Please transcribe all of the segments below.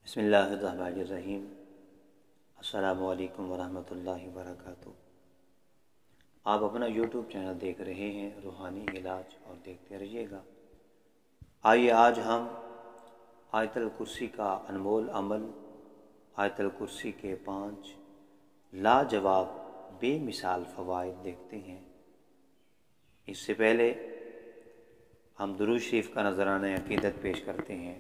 بسم اللہ الرحمن الرحیم۔ السلام علیکم ورحمۃ اللہ وبرکاتہ۔ آپ اپنا یوٹیوب چینل دیکھ رہے ہیں روحانی علاج، اور دیکھتے رہیے گا۔ آئیے آج ہم آیت الکرسی کا انمول عمل، آیت الکرسی کے 5 لاجواب بے مثال فوائد دیکھتے ہیں۔ اس سے پہلے ہم درود شریف کا نذرانہ عقیدت پیش کرتے ہیں،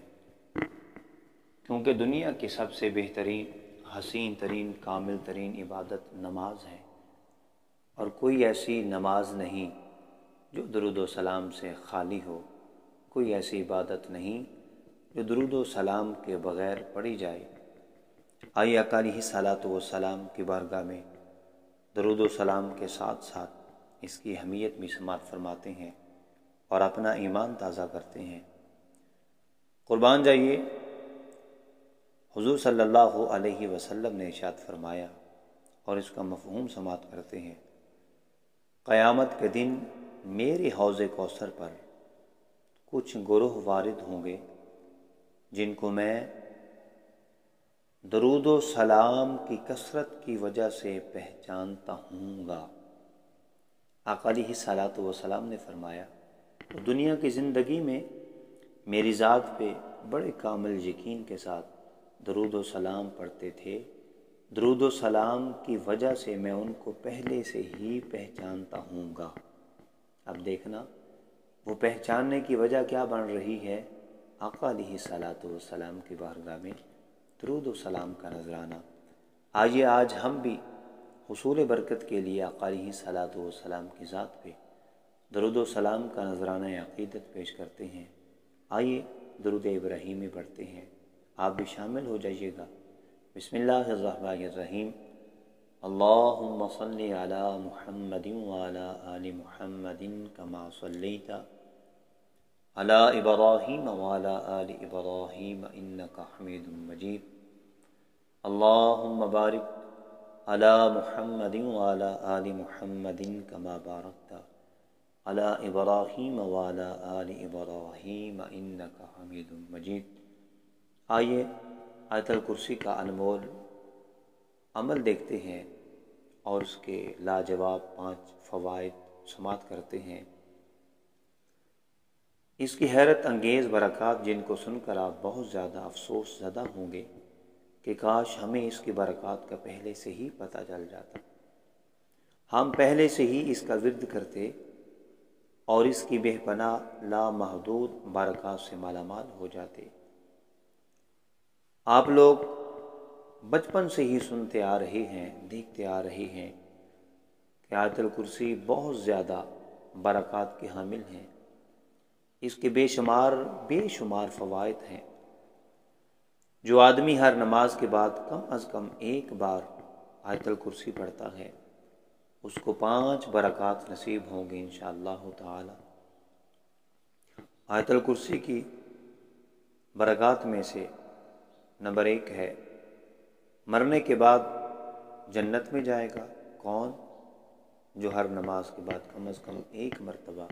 کیونکہ دنیا کی سب سے بہترین، حسین ترین، کامل ترین عبادت نماز ہے، اور کوئی ایسی نماز نہیں جو درود و سلام سے خالی ہو، کوئی ایسی عبادت نہیں جو درود و سلام کے بغیر پڑھی جائے۔ آئیے آقا علیہ الصلوۃ والسلام کی بارگاہ میں درود و سلام کے ساتھ ساتھ اس کی اہمیت بھی سماعت فرماتے ہیں اور اپنا ایمان تازہ کرتے ہیں۔ قربان جائیے، حضور صلی اللہ علیہ وسلم نے ارشاد فرمایا، اور اس کا مفہوم سماعت کرتے ہیں۔ قیامت کے دن میرے حوض کوثر پر کچھ گروہ وارد ہوں گے جن کو میں درود و سلام کی کثرت کی وجہ سے پہچانتا ہوں گا۔ آقا علیہ الصلوۃ والسلام نے فرمایا، دنیا کی زندگی میں میری ذات پہ بڑے کامل یقین کے ساتھ درود و سلام پڑھتے تھے، درود و سلام کی وجہ سے میں ان کو پہلے سے ہی پہچانتا ہوں گا۔ اب دیکھنا وہ پہچاننے کی وجہ کیا بن رہی ہے؟ آقا علیہ الصلوۃ والسلام کی بارگاہ میں درود و سلام کا نذرانہ۔ آئیے آج ہم بھی حصول برکت کے لیے آقا علیہ الصلوۃ والسلام کی ذات پہ درود و سلام کا نذرانہ عقیدت پیش کرتے ہیں۔ آئیے درود ابراہیمی پڑھتے ہیں، آپ بھی شامل ہو جائیے گا۔ بسم اللہ الرحمن الرحیم۔ اللہم صلی علی محمد وعلی آل محمد کما صلیت علی ابراہیم وعلی آل ابراہیم انک حمید مجید۔ اللہم بارک علی محمد وعلی آل محمد کما بارکت علی ابراہیم وعلی آل ابراہیم انک حمید مجید۔ آئیے آیت الکرسی کا انمول عمل دیکھتے ہیں اور اس کے لاجواب 5 فوائد سماعت کرتے ہیں۔ اس کی حیرت انگیز برکات جن کو سن کر آپ بہت زیادہ افسوس زدہ ہوں گے کہ کاش ہمیں اس کی برکات کا پہلے سے ہی پتہ چل جاتا، ہم پہلے سے ہی اس کا ورد کرتے اور اس کی بے پناہ لامحدود برکات سے مالا مال ہو جاتے۔ آپ لوگ بچپن سے ہی سنتے آ رہے ہیں، دیکھتے آ رہے ہیں کہ آیت الکرسی بہت زیادہ برکات کے حامل ہیں۔ اس کے بے شمار فوائد ہیں۔ جو آدمی ہر نماز کے بعد کم از کم ایک بار آیت الکرسی پڑھتا ہے، اس کو 5 برکات نصیب ہوں گے انشاءاللہ تعالی۔ آیت الکرسی کی برکات میں سے نمبر 1 ہے، مرنے کے بعد جنت میں جائے گا۔ کون؟ جو ہر نماز کے بعد کم از کم ایک مرتبہ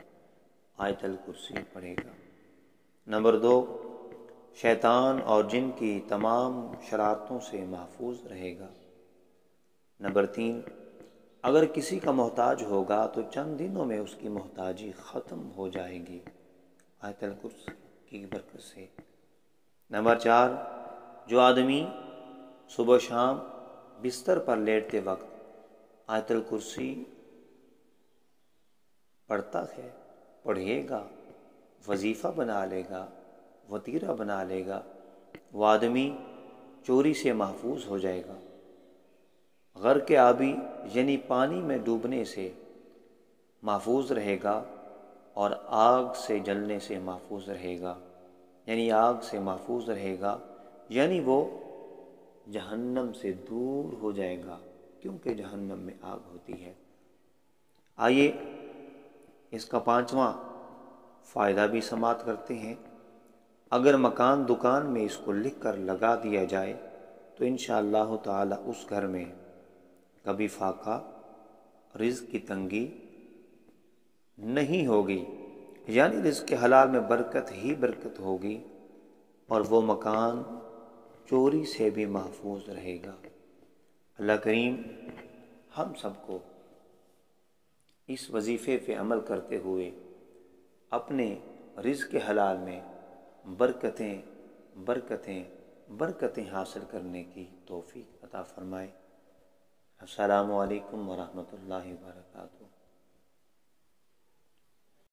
آیت الکرسی پڑھے گا۔ نمبر 2، شیطان اور جن کی تمام شرارتوں سے محفوظ رہے گا۔ نمبر 3، اگر کسی کا محتاج ہوگا تو چند دنوں میں اس کی محتاجی ختم ہو جائے گی آیت الکرسی کی برکت سے۔ نمبر 4، جو آدمی صبح و شام بستر پر لیٹتے وقت آیت الکرسی پڑھتا ہے، پڑھے گا، وظیفہ بنا لے گا، وتیرہ بنا لے گا، وہ آدمی چوری سے محفوظ ہو جائے گا، غرق آبی یعنی پانی میں ڈوبنے سے محفوظ رہے گا، اور آگ سے جلنے سے محفوظ رہے گا، یعنی آگ سے محفوظ رہے گا، یعنی وہ جہنم سے دور ہو جائے گا، کیونکہ جہنم میں آگ ہوتی ہے۔ آئیے اس کا 5واں فائدہ بھی سماعت کرتے ہیں۔ اگر مکان دکان میں اس کو لکھ کر لگا دیا جائے تو انشاءاللہ تعالی اس گھر میں کبھی فاقہ، رزق کی تنگی نہیں ہوگی، یعنی رزق کے حلال میں برکت ہی برکت ہوگی، اور وہ مکان چوری سے بھی محفوظ رہے گا۔ اللہ کریم ہم سب کو اس وظیفے پہ عمل کرتے ہوئے اپنے رزق حلال میں برکتیں برکتیں برکتیں حاصل کرنے کی توفیق عطا فرمائے۔ السلام علیکم ورحمۃ اللہ وبرکاتہ۔